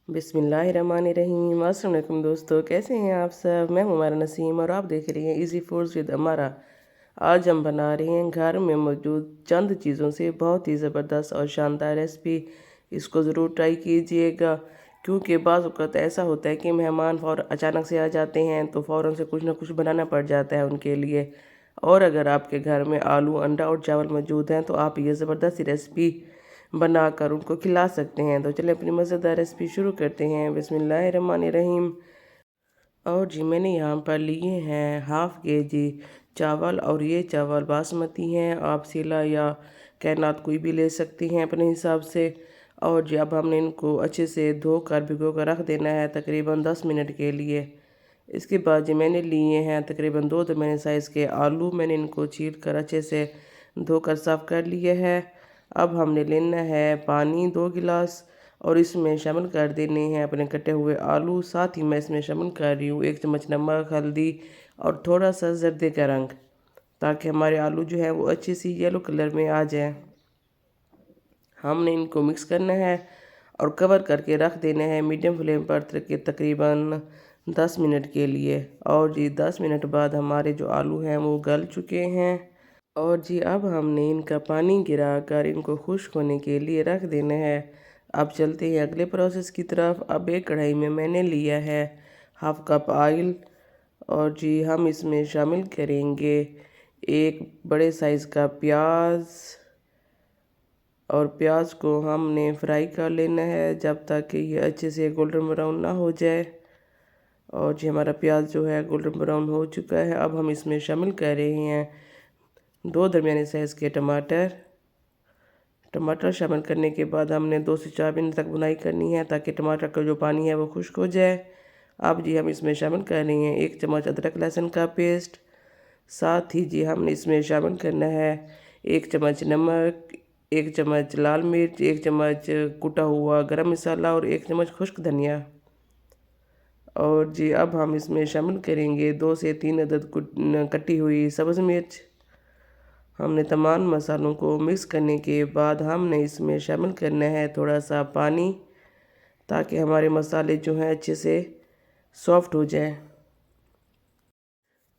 बिस्मिल्लाहिर्रहमानिर्रहीम। अस्सलाम वालेकुम दोस्तों, कैसे हैं आप सब। मैं हूं हमारा नसीम और आप देख रही हैं इजी फूड्स विद अमारा। आज हम बना रहे हैं घर में मौजूद चंद चीज़ों से बहुत ही ज़बरदस्त और शानदार रेसिपी। इसको ज़रूर ट्राई कीजिएगा, क्योंकि बाज़ औक़ात ऐसा होता है कि मेहमान अचानक से आ जाते हैं तो फ़ौरन से कुछ ना कुछ बनाना पड़ जाता है उनके लिए। और अगर आपके घर में आलू, अंडा और चावल मौजूद हैं तो आप ये ज़बरदस्त रेसिपी बनाकर उनको खिला सकते हैं। तो चलिए अपनी मज़ेदार रेसिपी शुरू करते हैं। बिस्मिल्लाहिर्रहमानिर्रहीम। और जी मैंने यहाँ पर लिए हैं हाफ़ केजी चावल, और ये चावल बासमती हैं। आप सीला या कैनात कोई भी ले सकती हैं अपने हिसाब से। और जी अब हमने इनको अच्छे से धोकर भिगो कर रख देना है तकरीबन 10 मिनट के लिए। इसके बाद जी मैंने लिए हैं तकरीबन 2 दरमियाने साइज़ के आलू। मैंने इनको छील कर अच्छे से धोकर साफ़ कर लिए है। अब हमने लेना है पानी 2 गिलास, और इसमें शामिल कर देने हैं अपने कटे हुए आलू। साथ ही मैं इसमें शामिल कर रही हूँ 1 चम्मच नमक, हल्दी और थोड़ा सा जर्दे का रंग, ताकि हमारे आलू जो है वो अच्छी सी येलो कलर में आ जाए। हमने इनको मिक्स करना है और कवर करके रख देना है मीडियम फ्लेम पर तकरीबन 10 मिनट के लिए। और जी 10 मिनट बाद हमारे जो आलू हैं वो गल चुके हैं। और जी अब हमने इनका पानी गिरा कर इनको खुश्क होने के लिए रख देना है। अब चलते हैं अगले प्रोसेस की तरफ। अब एक कढ़ाई में मैंने लिया है हाफ़ कप ऑयल, और जी हम इसमें शामिल करेंगे एक बड़े साइज़ का प्याज। और प्याज को हमने फ्राई कर लेना है जब तक कि ये अच्छे से गोल्डन ब्राउन ना हो जाए। और जी हमारा प्याज जो है गोल्डन ब्राउन हो चुका है। अब हम इसमें शामिल कर रहे हैं 2 दरमियाने साइज़ के टमाटर शामिल करने के बाद हमने 2 से 4 मिनट तक भुनाई करनी है ताकि टमाटर का जो पानी है वो खुश्क हो जाए। अब जी हम इसमें शामिल कर रहे हैं 1 चम्मच अदरक लहसुन का पेस्ट। साथ ही जी हमने इसमें शामिल करना है 1 चम्मच नमक, 1 चम्मच लाल मिर्च, 1 चम्मच कुटा हुआ गरम मसाला और 1 चम्मच खुश्क धनिया। और जी अब हम इसमें शामिल करेंगे 2 से 3 अदद कटी हुई सब्ज़ मिर्च। हमने तमाम मसालों को मिक्स करने के बाद हमने इसमें शामिल करना है थोड़ा सा पानी, ताकि हमारे मसाले जो हैं अच्छे से सॉफ्ट हो जाए।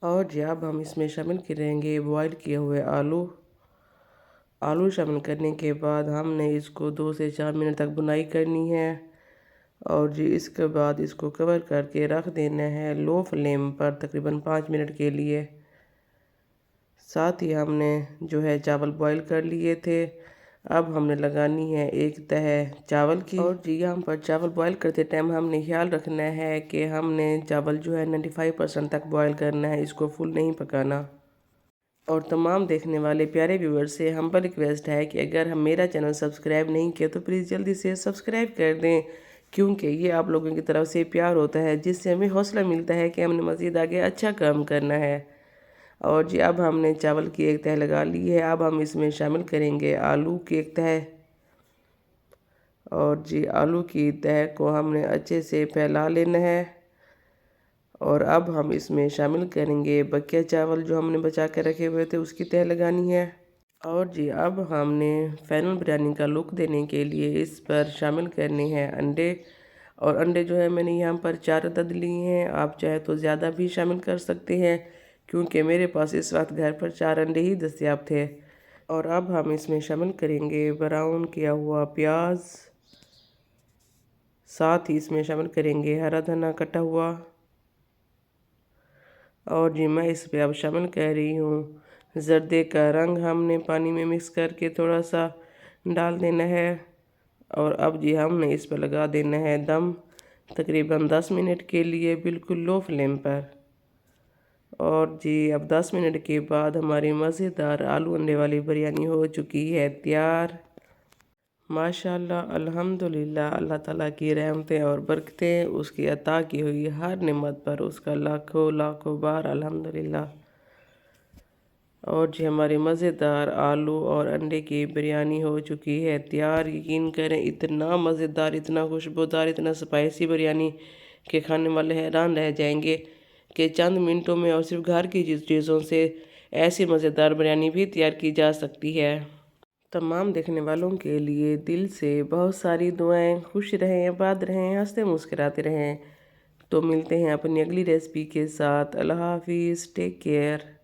और जी अब हम इसमें शामिल करेंगे बॉयल किए हुए आलू शामिल करने के बाद हमने इसको 2 से 4 मिनट तक भुनाई करनी है। और जी इसके बाद इसको कवर करके रख देना है लो फ्लेम पर तकरीबन 5 मिनट के लिए। साथ ही हमने जो है चावल बॉईल कर लिए थे। अब हमने लगानी है एक तह चावल की। और जी यहाँ पर चावल बॉईल करते टाइम हमने ख्याल रखना है कि हमने चावल जो है 95% तक बॉईल करना है, इसको फुल नहीं पकाना। और तमाम देखने वाले प्यारे व्यूअर्स से हम्बल रिक्वेस्ट है कि अगर हम मेरा चैनल सब्सक्राइब नहीं किया तो प्लीज़ जल्दी से सब्सक्राइब कर दें, क्योंकि ये आप लोगों की तरफ से प्यार होता है जिससे हमें हौसला मिलता है कि हमने मज़ीद आगे अच्छा काम करना है। और जी अब हमने चावल की एक तह लगा ली है। अब हम इसमें शामिल करेंगे आलू की एक तह। और जी आलू की तह को हमने अच्छे से फैला लेना है। और अब हम इसमें शामिल करेंगे बकिया चावल जो हमने बचा के रखे हुए थे, उसकी तह लगानी है। और जी अब हमने फाइनल बिरयानी का लुक देने के लिए इस पर शामिल करने हैं अंडे। और अंडे जो है मैंने यहाँ पर 4 अदद लिए हैं। आप चाहे तो ज़्यादा भी शामिल कर सकते हैं, क्योंकि मेरे पास इस वक्त घर पर 4 अंडे ही दस्तयाब थे। और अब हम इसमें शामिल करेंगे ब्राउन किया हुआ प्याज। साथ ही इसमें शामिल करेंगे हरा धना कटा हुआ। और जी मैं इस पे अब शामिल कर रही हूँ जर्दे का रंग। हमने पानी में मिक्स करके थोड़ा सा डाल देना है। और अब जी हमने इस पर लगा देना है दम तकरीबन 10 मिनट के लिए बिल्कुल लो फ्लेम पर। और जी अब 10 मिनट के बाद हमारी मज़ेदार आलू अंडे वाली बिरयानी हो चुकी है तैयार। माशाल्लाह अल्हम्दुलिल्लाह। अल्लाह ताला की रहमतें और बरकतें, उसकी अता की हुई हर नेमत पर उसका लाखों लाखों बार अल्हम्दुलिल्लाह। और जी हमारी मज़ेदार आलू और अंडे की बिरयानी हो चुकी है तैयार। यकीन करें इतना मज़ेदार, इतना खुशबूदार, इतना स्पाइसी बिरयानी के खाने वाले हैरान रह जाएंगे कि चंद मिनटों में और सिर्फ घर की चीज़ों से ऐसी मज़ेदार बिरयानी भी तैयार की जा सकती है। तमाम देखने वालों के लिए दिल से बहुत सारी दुआएं। खुश रहें, आबाद रहें, हंसते मुस्कुराते रहें। तो मिलते हैं अपनी अगली रेसिपी के साथ। अल्लाह हाफिज़, टेक केयर।